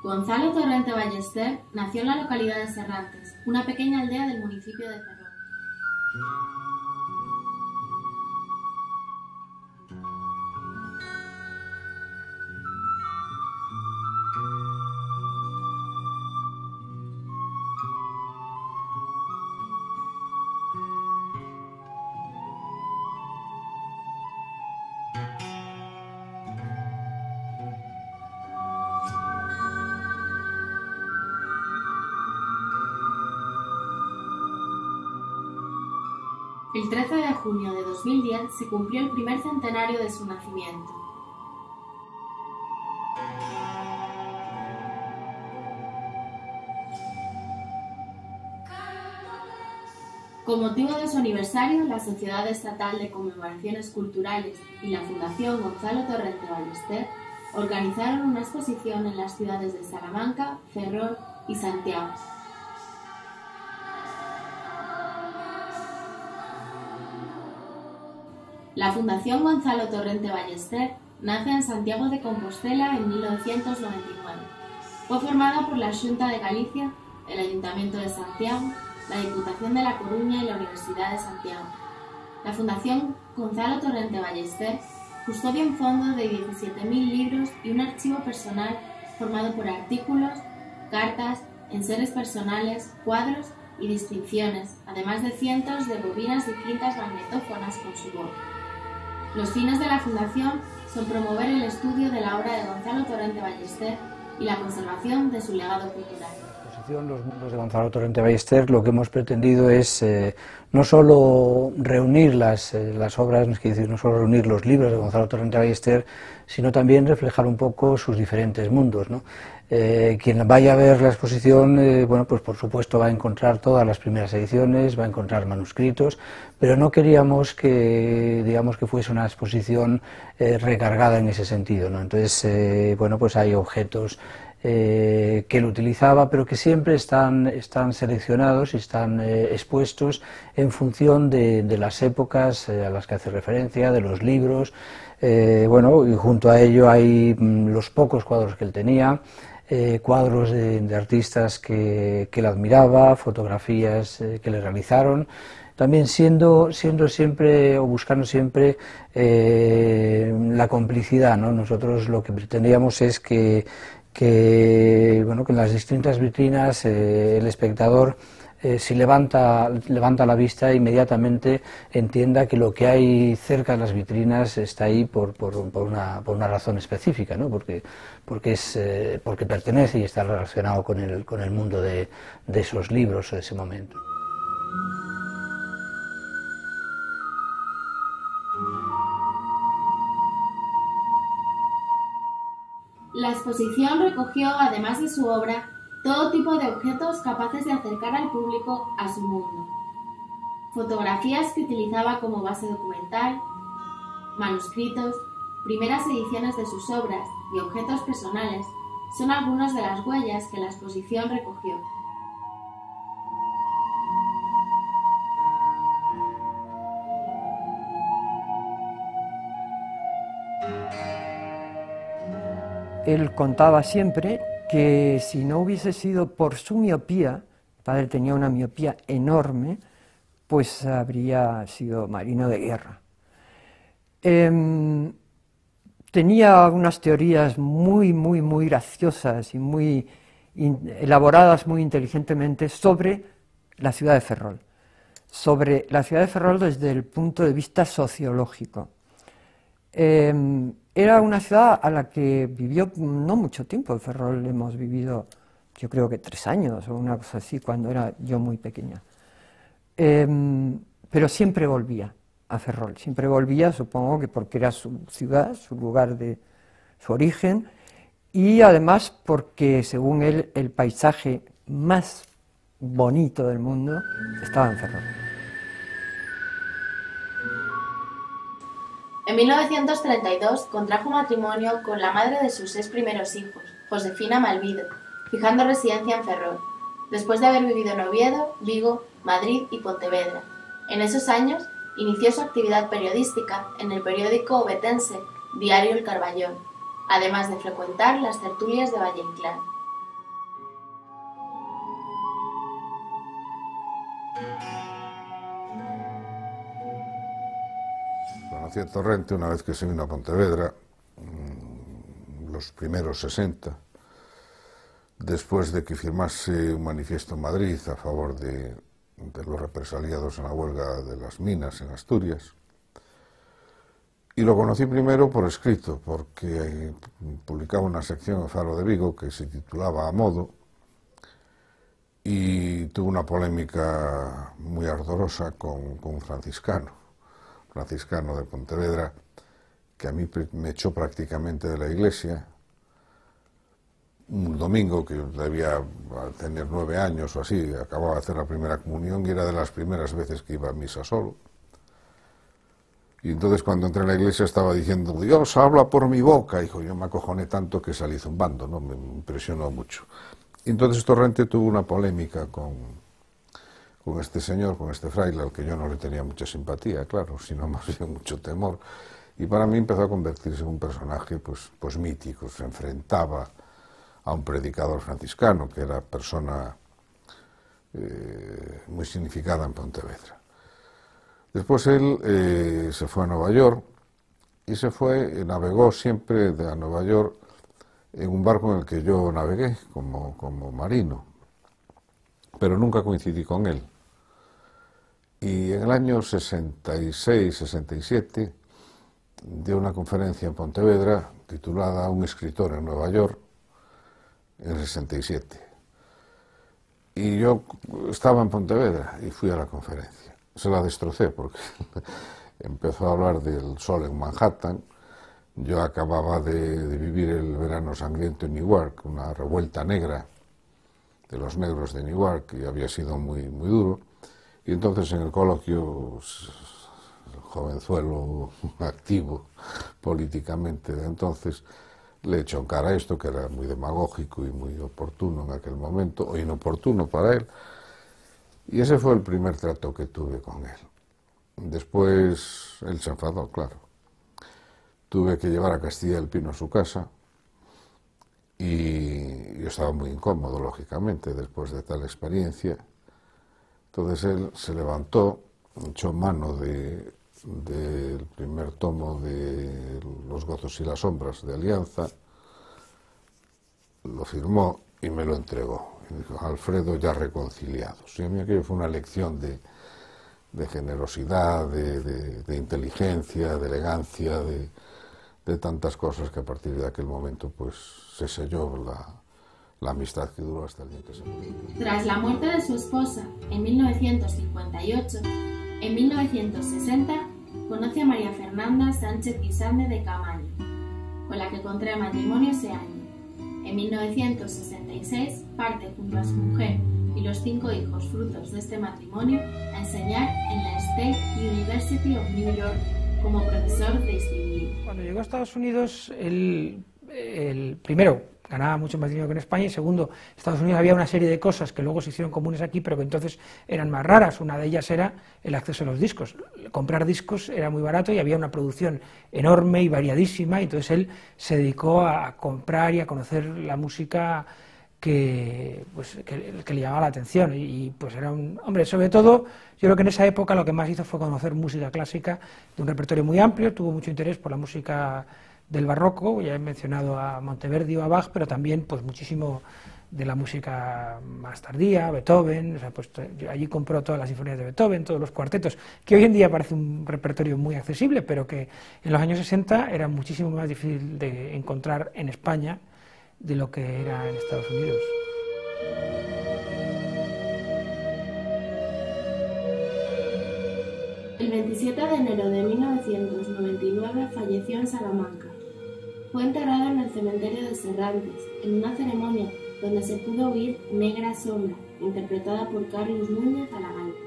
Gonzalo Torrente Ballester nació en la localidad de Serrantes, una pequeña aldea del municipio de Ferrol. El 13 de junio de 2010 se cumplió el primer centenario de su nacimiento. Con motivo de su aniversario, la Sociedad Estatal de Conmemoraciones Culturales y la Fundación Gonzalo Torrente Ballester organizaron una exposición en las ciudades de Salamanca, Ferrol y Santiago. La Fundación Gonzalo Torrente Ballester nace en Santiago de Compostela en 1999. Fue formada por la Xunta de Galicia, el Ayuntamiento de Santiago, la Diputación de La Coruña y la Universidad de Santiago. La Fundación Gonzalo Torrente Ballester custodia un fondo de 17.000 libros y un archivo personal formado por artículos, cartas, enseres personales, cuadros y distinciones, además de cientos de bobinas y cintas magnetófonas con su voz. Los fines de la Fundación son promover el estudio de la obra de Gonzalo Torrente Ballester y la conservación de su legado cultural. Los mundos de Gonzalo Torrente Ballester, lo que hemos pretendido es no solo reunir las obras, no solo reunir los libros de Gonzalo Torrente Ballester, sino también reflejar un poco sus diferentes mundos, ¿no? Quien vaya a ver la exposición, bueno, pues por supuesto va a encontrar todas las primeras ediciones, va a encontrar manuscritos, pero no queríamos que, digamos, que fuese una exposición recargada en ese sentido, ¿no? Entonces, bueno, pues hay objetos que él utilizaba, pero que siempre están seleccionados y están expuestos en función de las épocas a las que hace referencia, de los libros, bueno, y junto a ello hay los pocos cuadros que él tenía, cuadros de artistas que él admiraba, fotografías que le realizaron, también siendo siempre o buscando siempre la complicidad, ¿no? Nosotros lo que pretendíamos es que en las distintas vitrinas el espectador, si levanta la vista, inmediatamente entienda que lo que hay cerca de las vitrinas está ahí por una razón específica, ¿no? Porque pertenece y está relacionado con el mundo de esos libros o de ese momento. La exposición recogió, además de su obra, todo tipo de objetos capaces de acercar al público a su mundo. Fotografías que utilizaba como base documental, manuscritos, primeras ediciones de sus obras y objetos personales son algunas de las huellas que la exposición recogió. Él contaba siempre que si no hubiese sido por su miopía, mi padre tenía una miopía enorme, pues habría sido marino de guerra. Tenía unas teorías muy graciosas y muy elaboradas muy inteligentemente sobre la ciudad de Ferrol. Sobre la ciudad de Ferrol desde el punto de vista sociológico. Era una ciudad a la que vivió no mucho tiempo. En Ferrol hemos vivido, yo creo que 3 años o una cosa así, cuando era yo muy pequeña. Pero siempre volvía a Ferrol, siempre volvía, supongo que porque era su ciudad, su lugar de su origen, y además porque, según él, el paisaje más bonito del mundo estaba en Ferrol. En 1932 contrajo matrimonio con la madre de sus 6 primeros hijos, Josefina Malvido, fijando residencia en Ferrol, después de haber vivido en Oviedo, Vigo, Madrid y Pontevedra. En esos años inició su actividad periodística en el periódico ovetense Diario El Carballón, además de frecuentar las tertulias de Valle Inclán. Conocí a Torrente una vez que se vino a Pontevedra, los primeros 60, después de que firmase un manifiesto en Madrid a favor de los represaliados en la huelga de las minas en Asturias. Y lo conocí primero por escrito, porque publicaba una sección en Faro de Vigo que se titulaba A Modo, y tuvo una polémica muy ardorosa con un franciscano de Pontevedra, que a mí me echó prácticamente de la iglesia. Un domingo, que yo debía tener 9 años o así, acababa de hacer la primera comunión y era de las primeras veces que iba a misa solo. Y entonces cuando entré en la iglesia estaba diciendo, Dios habla por mi boca. Hijo, yo me acojoné tanto que salí zumbando, ¿no? Me impresionó mucho. Y entonces Torrente tuvo una polémica con este señor, con este fraile, al que yo no le tenía mucha simpatía, claro, sino más bien mucho temor. Y para mí empezó a convertirse en un personaje pues mítico. Se enfrentaba a un predicador franciscano, que era persona muy significada en Pontevedra. Después él se fue a Nueva York y navegó siempre a Nueva York en un barco en el que yo navegué como marino, pero nunca coincidí con él. Y en el año 66-67 dio una conferencia en Pontevedra titulada Un escritor en Nueva York, en el 67. Y yo estaba en Pontevedra y fui a la conferencia. Se la destrocé porque empezó a hablar del sol en Manhattan. Yo acababa de vivir el verano sangriento en Newark, una revuelta negra de los negros de Newark, y había sido muy, muy duro. Y entonces en el coloquio, el jovenzuelo activo políticamente de entonces, le echó en cara esto, que era muy demagógico y muy oportuno en aquel momento, o inoportuno para él. Y ese fue el primer trato que tuve con él. Después él se enfadó, claro. Tuve que llevar a Castilla del Pino a su casa y yo estaba muy incómodo, lógicamente, después de tal experiencia. Entonces él se levantó, echó mano del primer tomo de Los gozos y las sombras de Alianza, lo firmó y me lo entregó. Y dijo, Alfredo, ya reconciliados. Y a mí aquello fue una lección de generosidad, de inteligencia, de elegancia, de tantas cosas, que a partir de aquel momento pues se selló la amistad que duró hasta el día que se murió. Tras la muerte de su esposa en 1958, en 1960 conoce a María Fernanda Sánchez Guisande de Caamaño, con la que contrae matrimonio ese año. En 1966 parte junto a su mujer y los 5 hijos frutos de este matrimonio a enseñar en la State University of New York como profesor distinguido. Cuando llegó a Estados Unidos, el primero, ganaba mucho más dinero que en España, y segundo, en Estados Unidos había una serie de cosas que luego se hicieron comunes aquí, pero que entonces eran más raras. Una de ellas era el acceso a los discos. Comprar discos era muy barato y había una producción enorme y variadísima, y entonces él se dedicó a comprar y a conocer la música que le llamaba la atención, y pues era un hombre, sobre todo, yo creo que en esa época lo que más hizo fue conocer música clásica de un repertorio muy amplio. Tuvo mucho interés por la música del barroco, ya he mencionado a Monteverdi o a Bach, pero también pues muchísimo de la música más tardía, Beethoven. O sea, pues, allí compró todas las sinfonías de Beethoven, todos los cuartetos, que hoy en día parece un repertorio muy accesible, pero que en los años 60 era muchísimo más difícil de encontrar en España de lo que era en Estados Unidos. El 27 de enero de 1999 falleció en Salamanca. Fue enterrado en el cementerio de Serrantes, en una ceremonia donde se pudo oír Negra Sombra, interpretada por Carlos Núñez a la gaita.